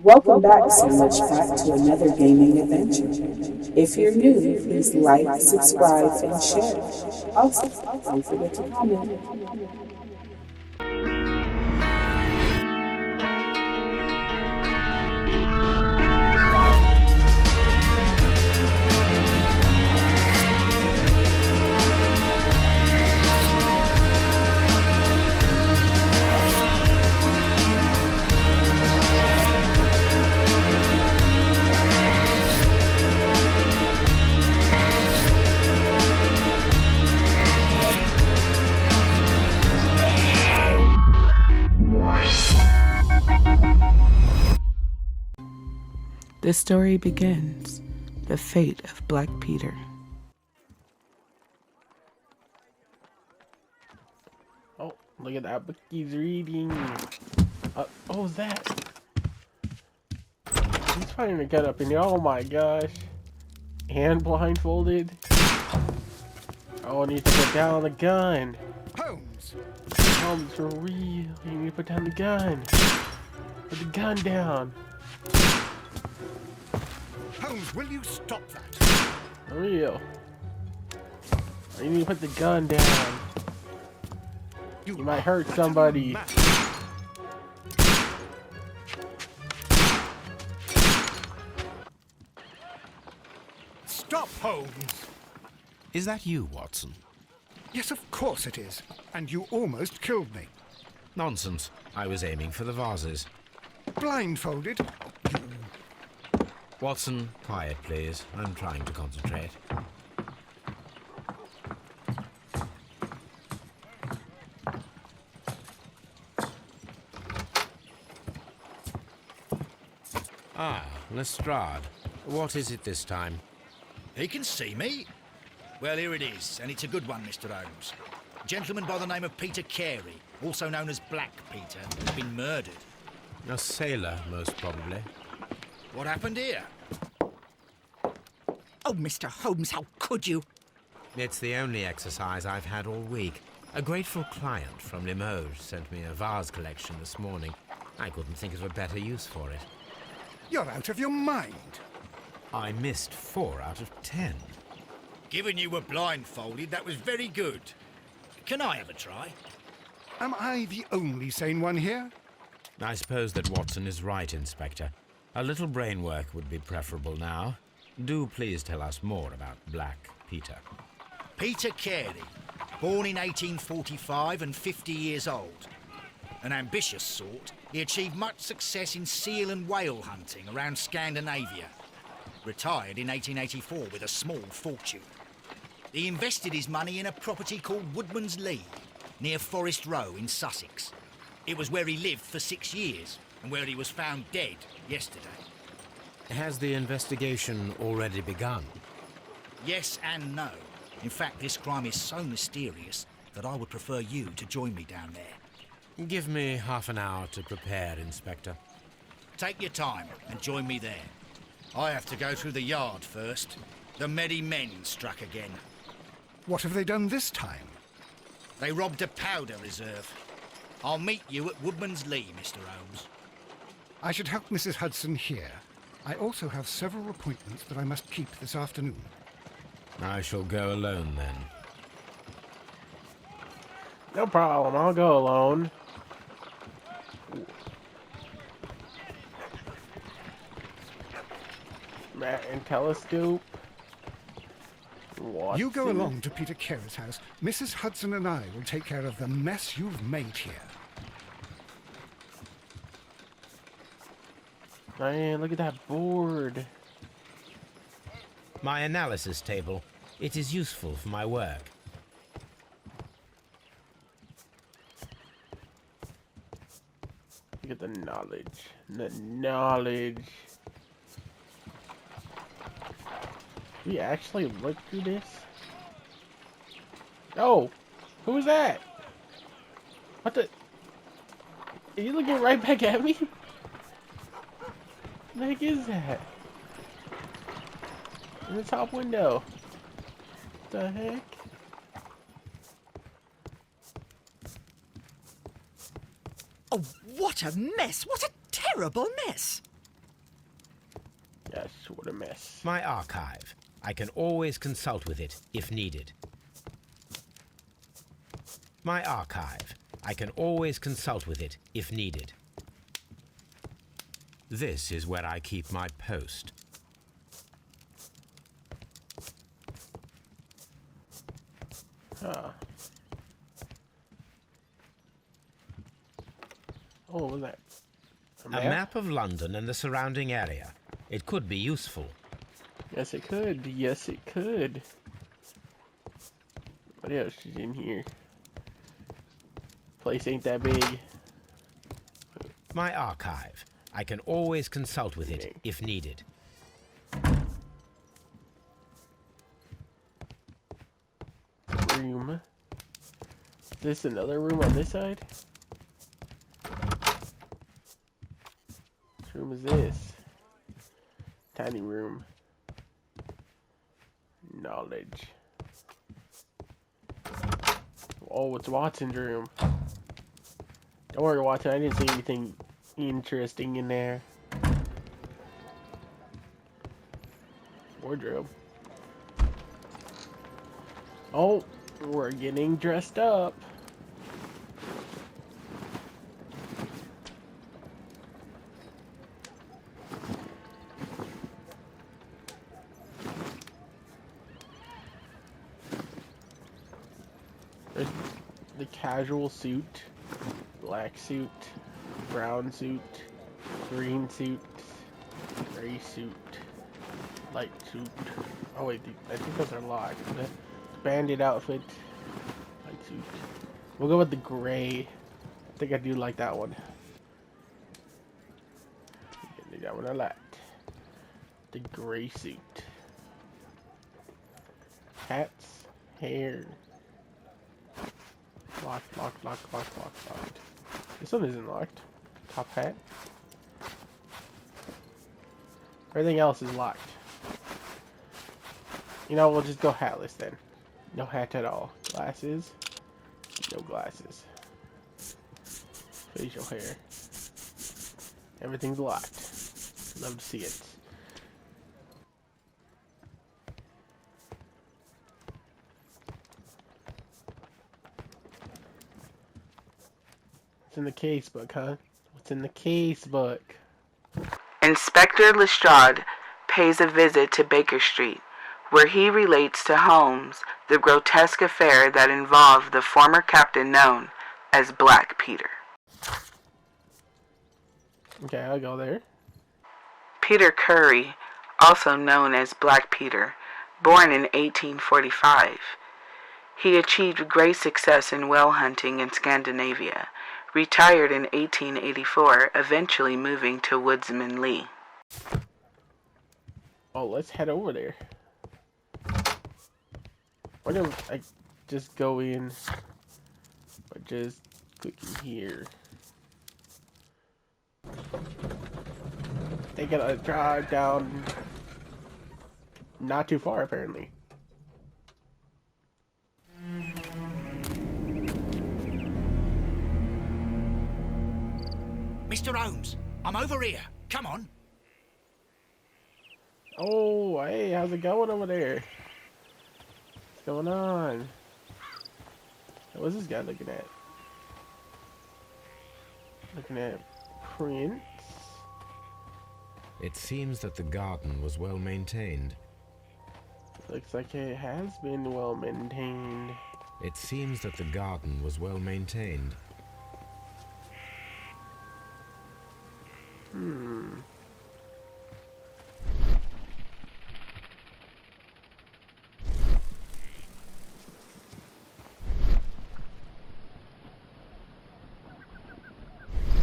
Welcome back, so much fat, to another gaming adventure. If you're new, please like, subscribe, and share. Also, don't forget to comment. The story begins, the fate of Black Peter. Oh, look at that book he's reading. What was that? He's finding a gun up in here. Oh my gosh. And blindfolded. Oh, I need to put down the gun. Holmes! Holmes, for real. You need to put down the gun. Put the gun down. Holmes, will you stop that? For real. You need to put the gun down. You might hurt somebody. Stop, Holmes! Is that you, Watson? Yes, of course it is. And you almost killed me. Nonsense. I was aiming for the vases. Blindfolded? Watson, quiet, please. I'm trying to concentrate. Ah, Lestrade. What is it this time? He can see me. Well, here it is, and it's a good one, Mr. Holmes. A gentleman by the name of Peter Carey, also known as Black Peter, has been murdered. A sailor, most probably. What happened here? Oh, Mr. Holmes, how could you? It's the only exercise I've had all week. A grateful client from Limoges sent me a vase collection this morning. I couldn't think of a better use for it. You're out of your mind. I missed 4 out of 10. Given you were blindfolded, that was very good. Can I have a try? Am I the only sane one here? I suppose that Watson is right, Inspector. A little brain work would be preferable now. Do please tell us more about Black Peter. Peter Carey, born in 1845 and 50 years old. An ambitious sort, he achieved much success in seal and whale hunting around Scandinavia. Retired in 1884 with a small fortune. He invested his money in a property called Woodman's Lee, near Forest Row in Sussex. It was where he lived for 6 years, and where he was found dead yesterday. Has the investigation already begun? Yes and no. In fact, this crime is so mysterious that I would prefer you to join me down there. Give me half an hour to prepare, Inspector. Take your time and join me there. I have to go through the yard first. The Merry Men struck again. What have they done this time? They robbed a powder reserve. I'll meet you at Woodman's Lee, Mr. Holmes. I should help Mrs. Hudson here. I also have several appointments that I must keep this afternoon. I shall go alone, then. No problem, I'll go alone. Mat and telescope. Watson. You go along to Peter Carey's house. Mrs. Hudson and I will take care of the mess you've made here. Man, look at that board. My analysis table. It is useful for my work. Look at the knowledge. The knowledge. We actually look through this? Oh! Who is that? What the? Are you looking right back at me? What the heck is that? In the top window. What the heck? Oh, what a mess! What a terrible mess! Yes, what a mess. My archive. I can always consult with it if needed. My archive. I can always consult with it if needed. This is where I keep my post. Huh. Oh, what was that? A map of London and the surrounding area. It could be useful. Yes, it could. Yes, it could. What else is in here? Place ain't that big. My archive. I can always consult with it if needed. Room. Is this another room on this side? Which room is this? Tiny room. Knowledge. Oh, it's Watson's room. Don't worry, Watson. I didn't see anything interesting in there. Wardrobe. Oh, we're getting dressed up. There's the casual suit, black suit, brown suit, green suit, gray suit, light suit. Oh wait, I think those are locked. The bandit outfit, light suit. We'll go with the gray. I think I do like that one. That one I liked. The gray suit. Hats, hair. Locked, locked, locked, locked, locked, locked. This one isn't locked. Top hat. Everything else is locked. You know, we'll just go hatless then. No hat at all. Glasses. No glasses. Facial hair. Everything's locked. Love to see it. What's in the case book, huh? What's in the case book? Inspector Lestrade pays a visit to Baker Street, where he relates to Holmes the grotesque affair that involved the former captain known as Black Peter. Okay, I'll go there. Peter Curry, also known as Black Peter, born in 1845. He achieved great success in whale hunting in Scandinavia, retired in 1884, eventually moving to Woodsman Lee. Oh, let's head over there. Why don't I just go in by just clicking here? They gotta drive down not too far, apparently. Mr. Holmes, I'm over here. Come on. Oh, hey, how's it going over there? What's going on? What's this guy looking at? Looking at prints. It seems that the garden was well maintained. Looks like it has been well maintained. It seems that the garden was well maintained.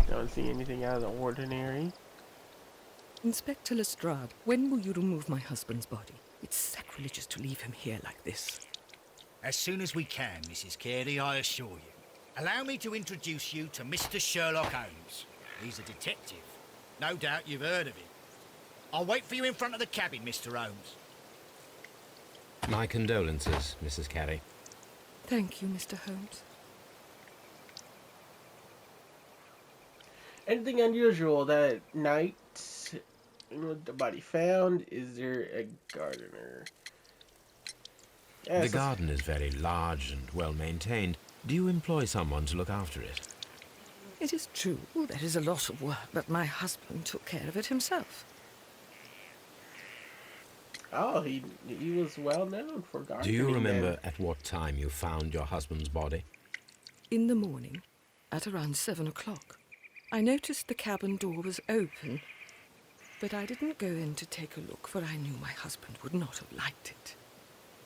Don't see anything out of the ordinary. Inspector Lestrade, when will you remove my husband's body? It's sacrilegious to leave him here like this. As soon as we can, Mrs. Carey, I assure you. Allow me to introduce you to Mr. Sherlock Holmes. He's a detective. No doubt you've heard of him. I'll wait for you in front of the cabin, Mr. Holmes. My condolences, Mrs. Carey. Thank you, Mr. Holmes. Anything unusual that night The body found. Is there a gardener? The Yes, garden is very large and well maintained. Do you employ someone to look after it? It is true, there is a lot of work, but my husband took care of it himself. oh, he was well known for gardening. Do you remember then. at what time you found your husband's body? In the morning, at around 7 o'clock, I noticed the cabin door was open, but I didn't go in to take a look, for I knew my husband would not have liked it.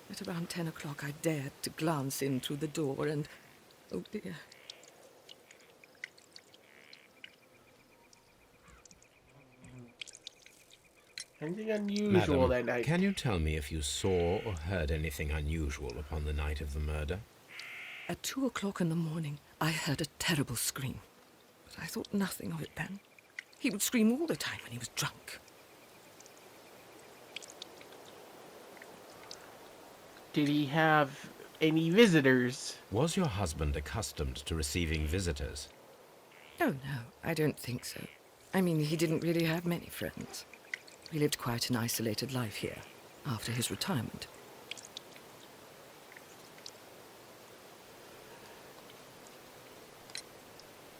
At around 10 o'clock, I dared to glance in through the door and... oh dear. Anything unusual Madam, that night? can you tell me if you saw or heard anything unusual upon the night of the murder? At 2 o'clock in the morning, I heard a terrible scream, but I thought nothing of it then. He would scream all the time when he was drunk. Did he have any visitors? Was your husband accustomed to receiving visitors? Oh, no, I don't think so. I mean, he didn't really have many friends. He lived quite an isolated life here, after his retirement.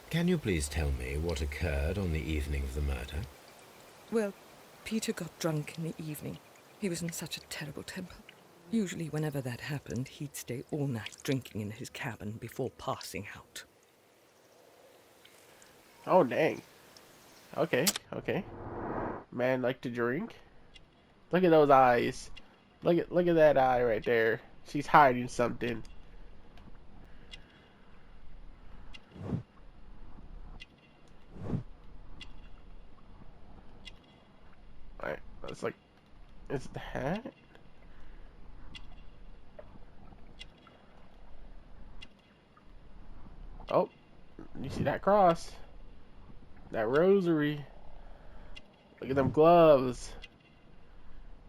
Can you please tell me what occurred on the evening of the murder? Well, Peter got drunk in the evening. He was in such a terrible temper. Usually, whenever that happened, he'd stay all night drinking in his cabin before passing out. Oh, dang. Okay, okay. Man like to drink. Look at those eyes. Look at that eye right there. She's hiding something. Alright, that's like... is the hat? Oh, you see that cross? That rosary. Look at them gloves.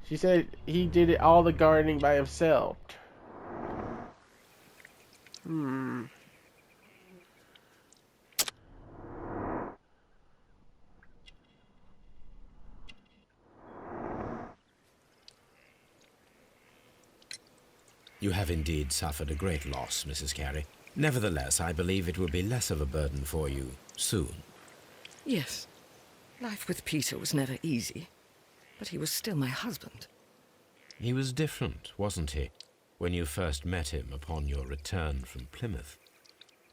She said he did it all the gardening by himself. Hmm. You have indeed suffered a great loss, Mrs. Carey. Nevertheless, I believe it will be less of a burden for you soon. Yes, life with Peter was never easy, but he was still my husband. He was different, wasn't he, when you first met him upon your return from Plymouth?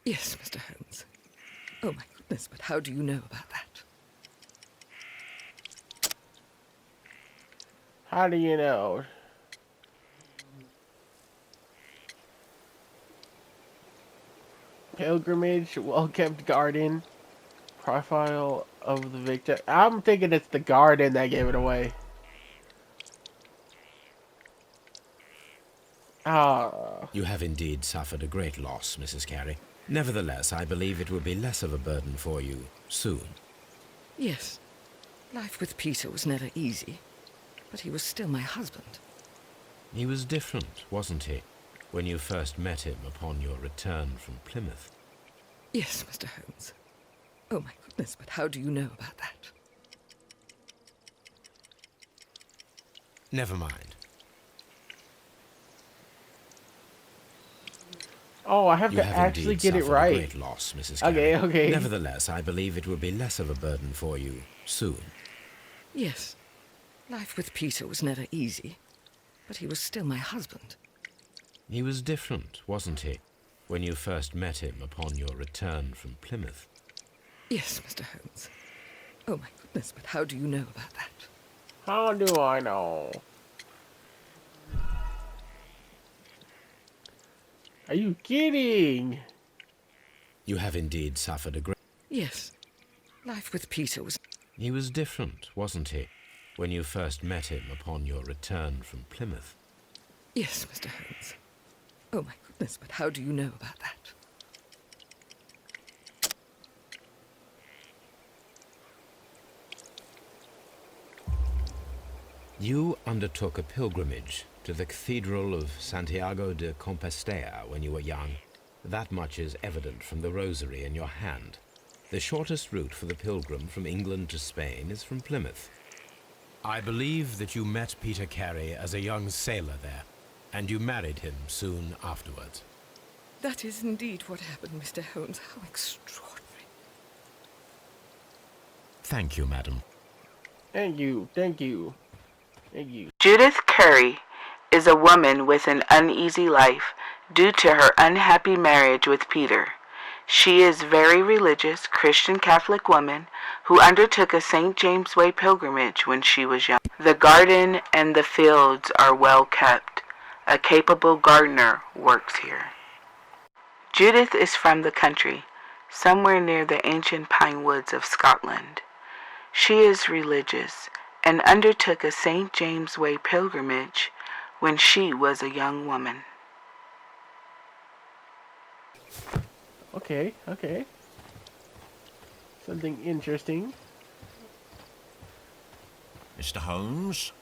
Yes, Mr. Holmes. Oh, my goodness, but how do you know about that? How do you know? Pilgrimage, well-kept garden, profile of the victim. I'm thinking it's the garden that gave it away. Ah. You have indeed suffered a great loss, Mrs. Carey. Nevertheless, I believe it will be less of a burden for you soon. Yes, life with Peter was never easy, but he was still my husband. He was different, wasn't he, when you first met him upon your return from Plymouth? Yes, Mr. Holmes. Oh, my goodness, but how do you know about that? Never mind. Oh, I have You to have actually indeed get it suffered right. a great loss, Mrs. Carey. Okay, okay. Nevertheless, I believe it will be less of a burden for you soon. Yes, life with Peter was never easy, but he was still my husband. He was different, wasn't he, when you first met him upon your return from Plymouth? Yes, Mr. Holmes. Oh, my goodness, but how do you know about that? How do I know? Are you kidding? You have indeed suffered a great... Yes, life with Peter was... He was different, wasn't he, when you first met him upon your return from Plymouth? Yes, Mr. Holmes. Oh, my goodness, but how do you know about that? You undertook a pilgrimage to the Cathedral of Santiago de Compostela when you were young. That much is evident from the rosary in your hand. The shortest route for the pilgrim from England to Spain is from Plymouth. I believe that you met Peter Carey as a young sailor there, and you married him soon afterwards. That is indeed what happened, Mr. Holmes. How extraordinary. Thank you, madam. Thank you, thank you, thank you. Judith Curry is a woman with an uneasy life due to her unhappy marriage with Peter. She is a very religious Christian Catholic woman who undertook a St. James Way pilgrimage when she was young. The garden and the fields are well kept. A capable gardener works here. Judith is from the country, somewhere near the ancient pine woods of Scotland. She is religious and undertook a St. James Way pilgrimage when she was a young woman. Okay, okay. Something interesting. Mr. Holmes?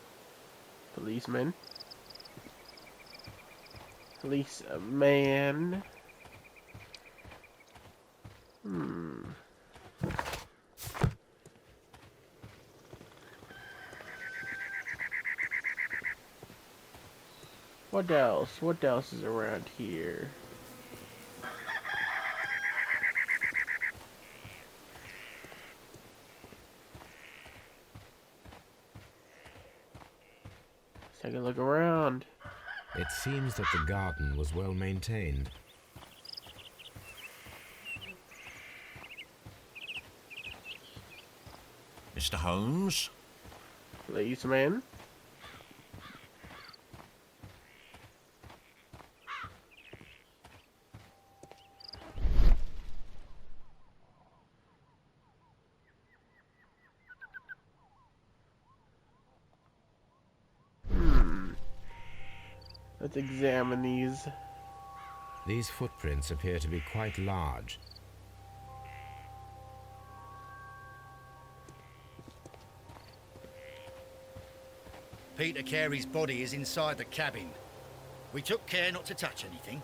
Policeman. Policeman. What else? What else is around here? Let's take a look around. It seems that the garden was well maintained. Mr. Holmes? Policeman. Let's examine these. These footprints appear to be quite large. Peter Carey's body is inside the cabin. We took care not to touch anything.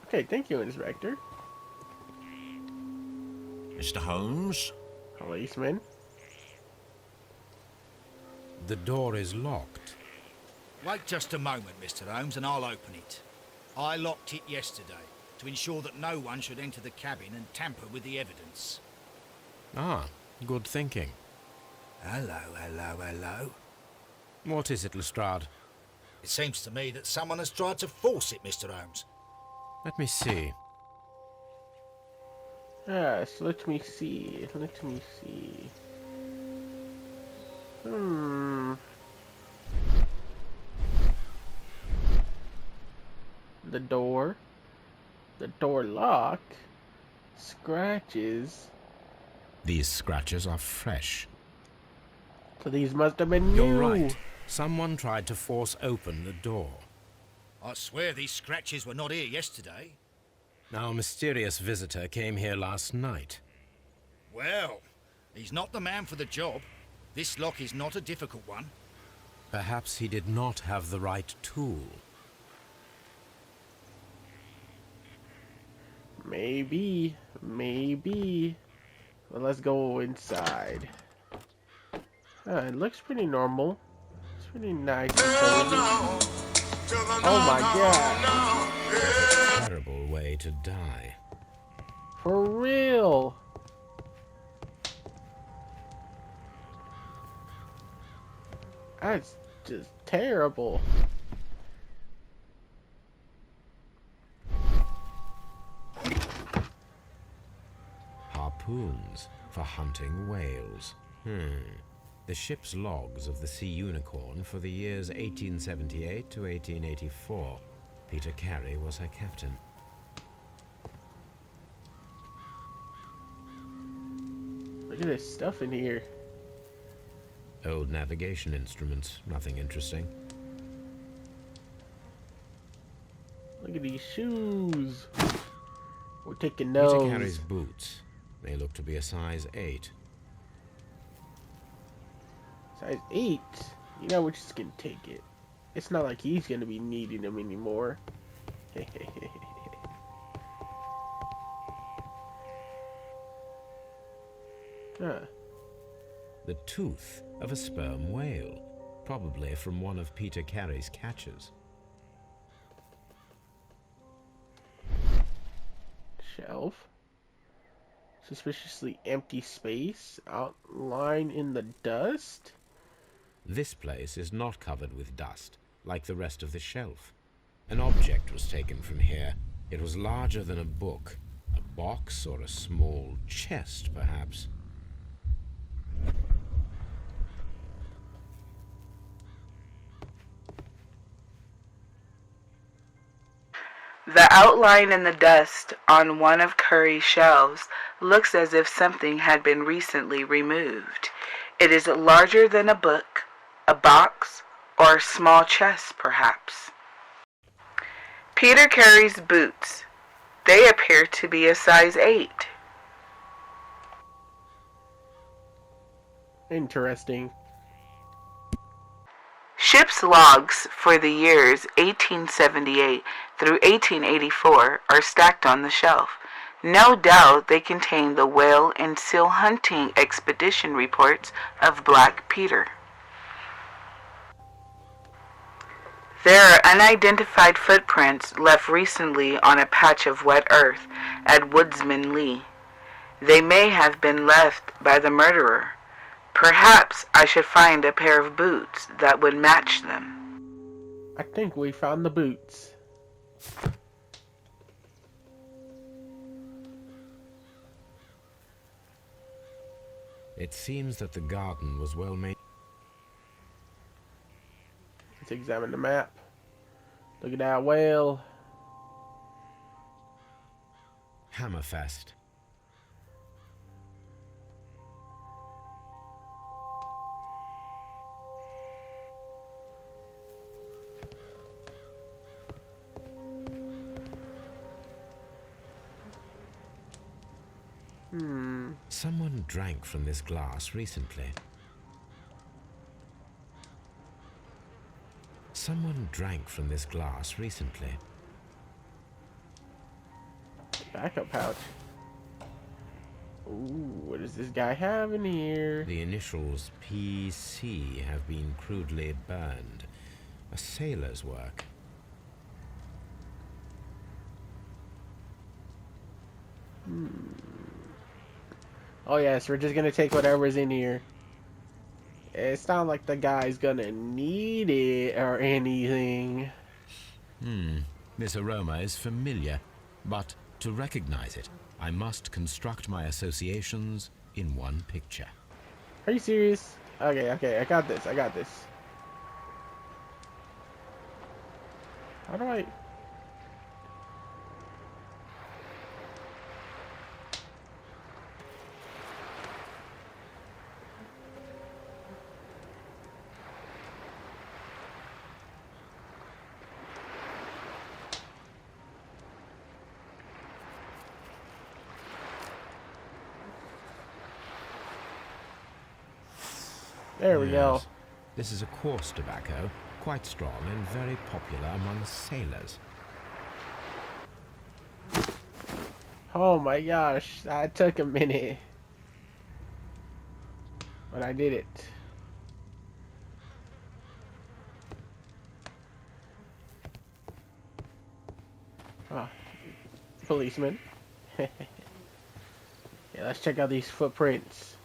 Okay, thank you, Inspector. Mr. Holmes? Policeman. The door is locked. Wait just a moment, Mr. Holmes, and I'll open it. I locked it yesterday to ensure that no one should enter the cabin and tamper with the evidence. Ah, good thinking. Hello, hello, hello. What is it, Lestrade? It seems to me that someone has tried to force it, Mr. Holmes. Let me see. Yes, let me see. Let me see. The door. The door lock. Scratches. These scratches are fresh. So these must have been new. You're right. Someone tried to force open the door. I swear these scratches were not here yesterday. Our mysterious visitor came here last night. Well, he's not the man for the job. This lock is not a difficult one. Perhaps he did not have the right tool. Maybe. Maybe. Well, let's go inside. It looks pretty normal. It's pretty nice and cozy. Oh my god. Terrible way to die. For real. That's just terrible. Harpoons for hunting whales. The ship's logs of the Sea Unicorn for the years 1878 to 1884. Peter Carey was her captain. Look at this stuff in here. Old navigation instruments, nothing interesting. Look at these shoes. We're taking those. Peter Carey's boots. They look to be a size 8. Size 8. You know, we're just gonna take it. It's not like he's gonna be needing them anymore. Huh. the tooth of a sperm whale, probably from one of Peter Carey's catches. Shelf. Suspiciously empty space. Outline in the dust. This place is not covered with dust, like the rest of the shelf. An object was taken from here. It was larger than a book. A box or a small chest, perhaps. The outline in the dust on one of Curry's shelves looks as if something had been recently removed. It is larger than a book, a box, or a small chest, perhaps. Peter Carey's boots. They appear to be a size 8. Interesting. Ship's logs for the years 1878 through 1884 are stacked on the shelf. No doubt they contain the whale and seal hunting expedition reports of Black Peter. There are unidentified footprints left recently on a patch of wet earth at Woodsman Lee. They may have been left by the murderer. Perhaps I should find a pair of boots that would match them. I think we found the boots. It seems that the garden was well made. Let's examine the map. Look at that whale. Hammerfest. Someone drank from this glass recently. Someone drank from this glass recently. Backup pouch. Ooh, what does this guy have in here? The initials PC have been crudely burned. A sailor's work. Oh yes, we're just gonna take whatever's in here. It's not like the guy's gonna need it or anything. This aroma is familiar, but to recognize it, I must construct my associations in one picture. Are you serious? Okay, I got this. How do I... There we go. Yes. This is a coarse tobacco, quite strong and very popular among sailors. Oh my gosh, that took a minute. But I did it. Oh, policeman. Yeah, let's check out these footprints.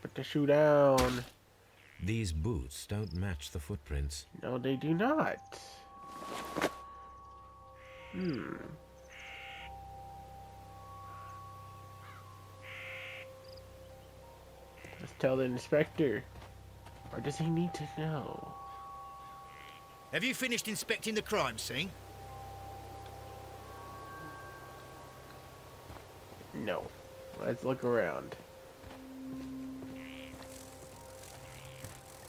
Put the shoe down. These boots don't match the footprints. No, they do not. Let's tell the inspector. Or does he need to know? Have you finished inspecting the crime scene? No. Let's look around.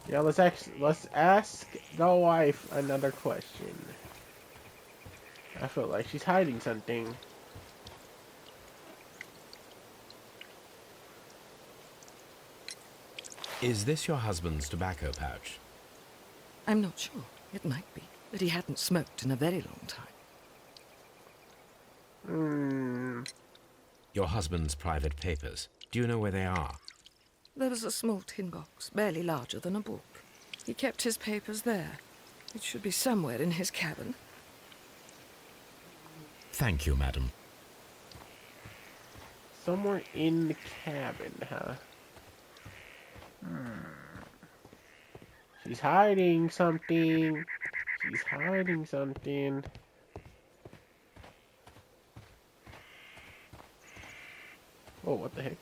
Yeah, let's ask the wife another question. I feel like she's hiding something. Is this your husband's tobacco pouch? I'm not sure. It might be, but he hadn't smoked in a very long time. Your husband's private papers. Do you know where they are? There was a small tin box, barely larger than a book. He kept his papers there. It should be somewhere in his cabin. Thank you, madam. Somewhere in the cabin, huh? She's hiding something. She's hiding something. Oh, what the heck?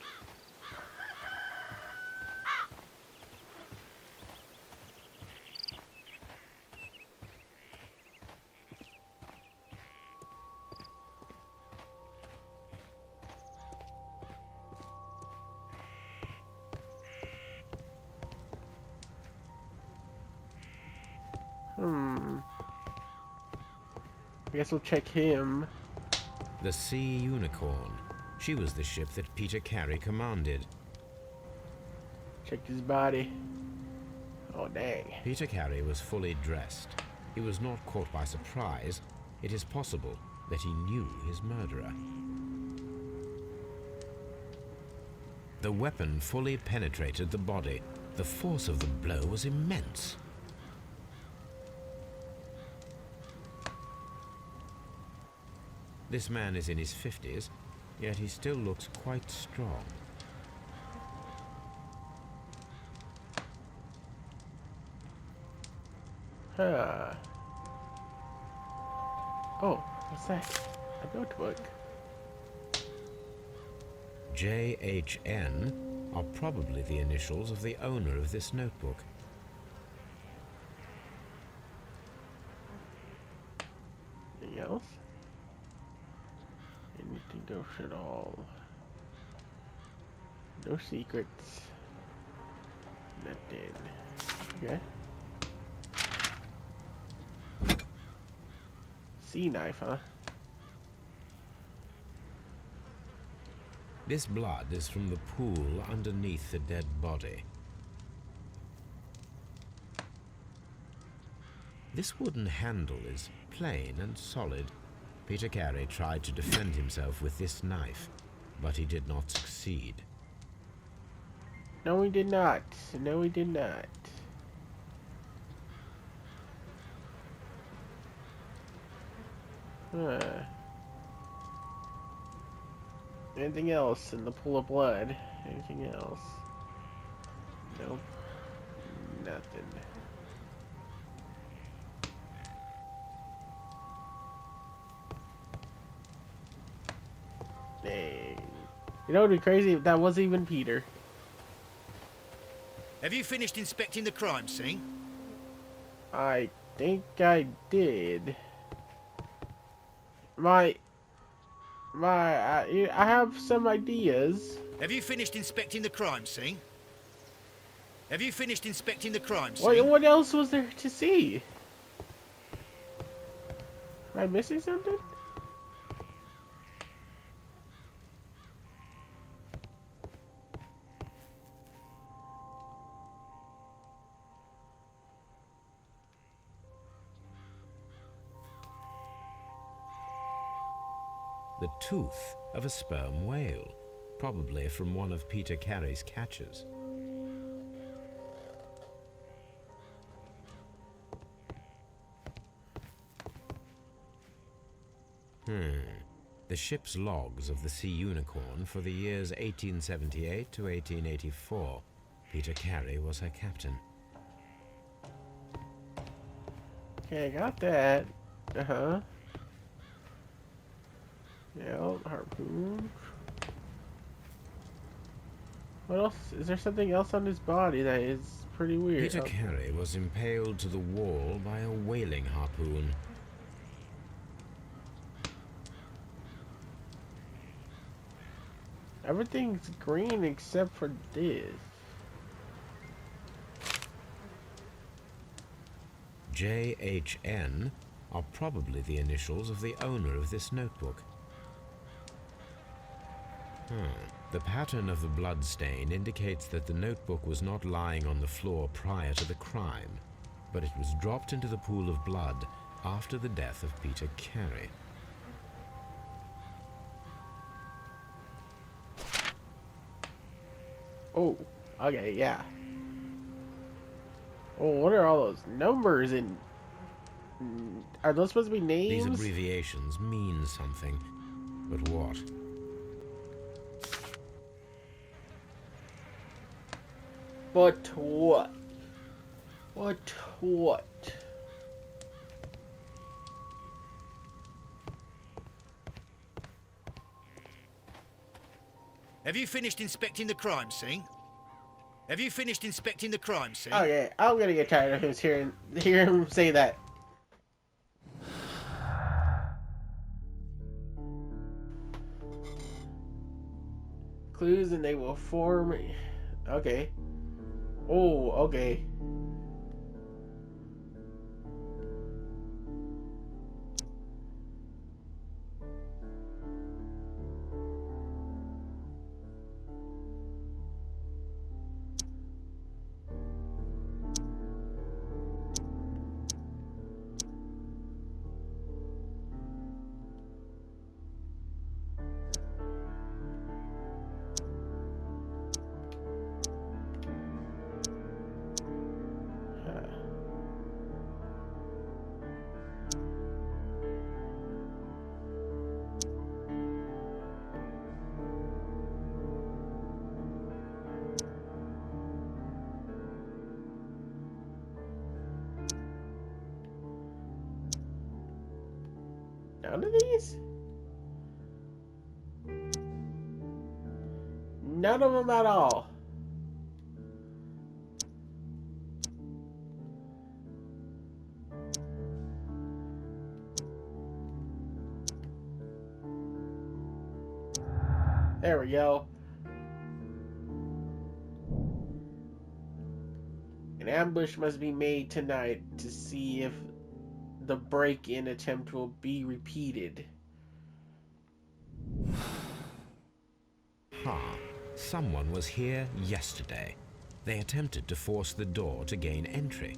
I guess we'll check him. The Sea Unicorn. She was the ship that Peter Carey commanded. Check his body. Oh, dang. Peter Carey was fully dressed. He was not caught by surprise. It is possible that he knew his murderer. The weapon fully penetrated the body. The force of the blow was immense. This man is in his 50s, yet he still looks quite strong. Huh. Oh, what's that? A notebook. JHN are probably the initials of the owner of this notebook. Anything else? Anything else at all? No secrets. Nothing. Okay. Sea knife, huh? This blood is from the pool underneath the dead body. This wooden handle is plain and solid. Peter Carey tried to defend himself with this knife, but he did not succeed. No, we did not. No, we did not. Huh. Anything else in the pool of blood? Anything else? Nope. Nothing. Dang. You know what would be crazy if that wasn't even Peter? Have you finished inspecting the crime scene? I think I did. I have some ideas. Have you finished inspecting the crime scene? Have you finished inspecting the crime scene? What else was there to see? Am I missing something? The tooth of a sperm whale, probably from one of Peter Carey's catches. The ship's logs of the Sea Unicorn for the years 1878 to 1884. Peter Carey was her captain. Okay, I got that. Uh-huh. Yeah, harpoon. What else? Is there something else on his body that is pretty weird? Peter Carey was impaled to the wall by a whaling harpoon. Everything's green except for this. JHN are probably the initials of the owner of this notebook. The pattern of the blood stain indicates that the notebook was not lying on the floor prior to the crime, but it was dropped into the pool of blood after the death of Peter Carey. Oh, okay, yeah. Oh, what are all those numbers and... Are those supposed to be These names? abbreviations mean something, but what? But what? What? Have you finished inspecting the crime scene? Have you finished inspecting the crime scene? Okay, I'm gonna get tired of him hearing him say that. Clues and they will form. Okay. Oh, okay. None of these? None of them at all. There we go. An ambush must be made tonight to see if the break-in attempt will be repeated. Someone was here yesterday. They attempted to force the door to gain entry.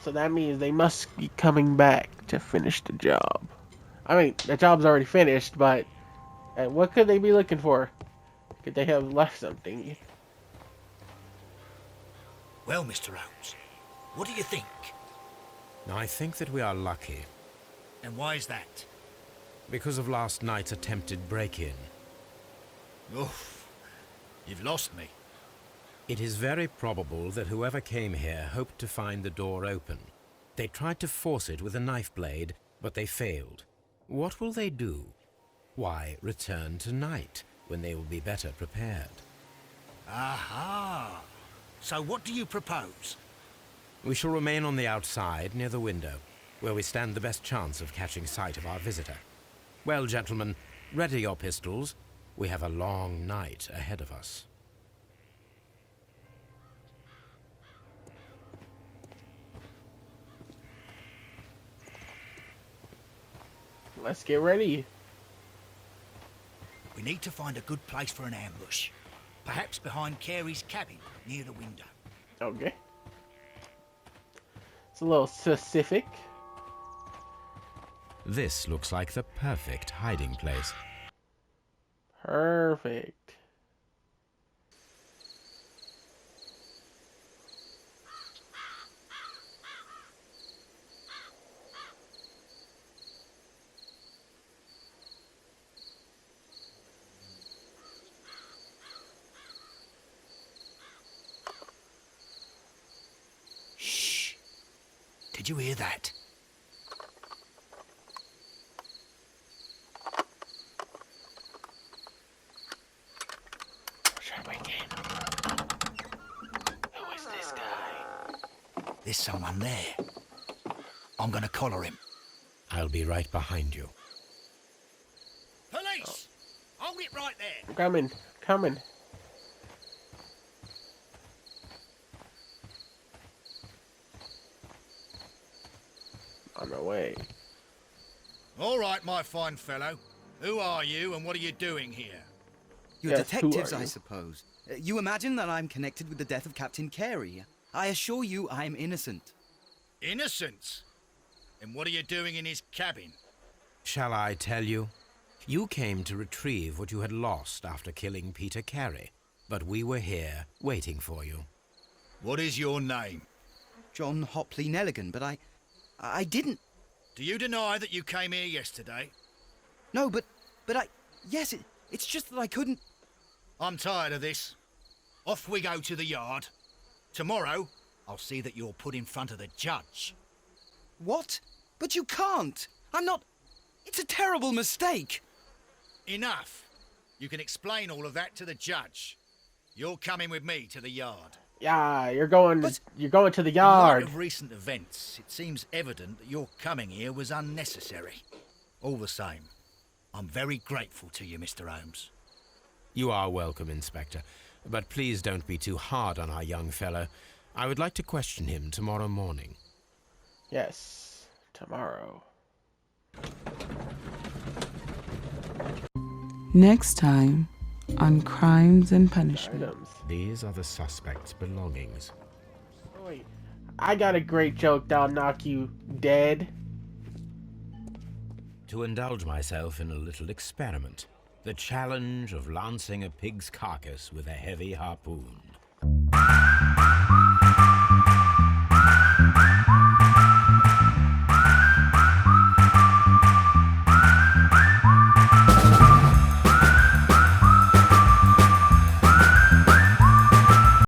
So that means they must be coming back to finish the job. I mean, the job's already finished, but what could they be looking for? Could they have left something? Well, Mr. Holmes, what do you think? I think that we are lucky. And why is that? Because of last night's attempted break-in. Oof, you've lost me. It is very probable that whoever came here hoped to find the door open. They tried to force it with a knife blade, but they failed. What will they do? Why, return tonight, when they will be better prepared. Aha! So what do you propose? We shall remain on the outside, near the window, where we stand the best chance of catching sight of our visitor. Well, gentlemen, ready your pistols. We have a long night ahead of us. Let's get ready. We need to find a good place for an ambush. Perhaps behind Carey's cabin, near the window. Okay. It's a little specific. This looks like the perfect hiding place. Perfect. Shh! Did you hear that? There's someone there. I'm gonna collar him. I'll be right behind you. Police! Hold it right there! Coming. On my way. All right, my fine fellow. Who are you and what are you doing here? You're Yes, who detectives, are I you? suppose. You imagine that I'm connected with the death of Captain Carey. I assure you I'm innocent. Innocent? And what are you doing in his cabin? Shall I tell you? You came to retrieve what you had lost after killing Peter Carey, but we were here waiting for you. What is your name? John Hopley Nelligan, but I didn't... Do you deny that you came here yesterday? No, but yes, it's just that I couldn't... I'm tired of this. Off we go to the yard. Tomorrow, I'll see that you're put in front of the judge. What? But you can't! I'm not... It's a terrible mistake! Enough. You can explain all of that to the judge. You're coming with me to the yard. Yeah, you're going to the In light yard. of recent events, it seems evident that your coming here was unnecessary. All the same, I'm very grateful to you, Mr. Holmes. You are welcome, Inspector, but please don't be too hard on our young fellow. I would like to question him tomorrow morning. Yes, tomorrow. Next time on Crimes and Punishment. Items. These are the suspect's belongings. Oh, wait, I got a great joke that'll knock you dead. To indulge myself in a little experiment. The challenge of lancing a pig's carcass with a heavy harpoon.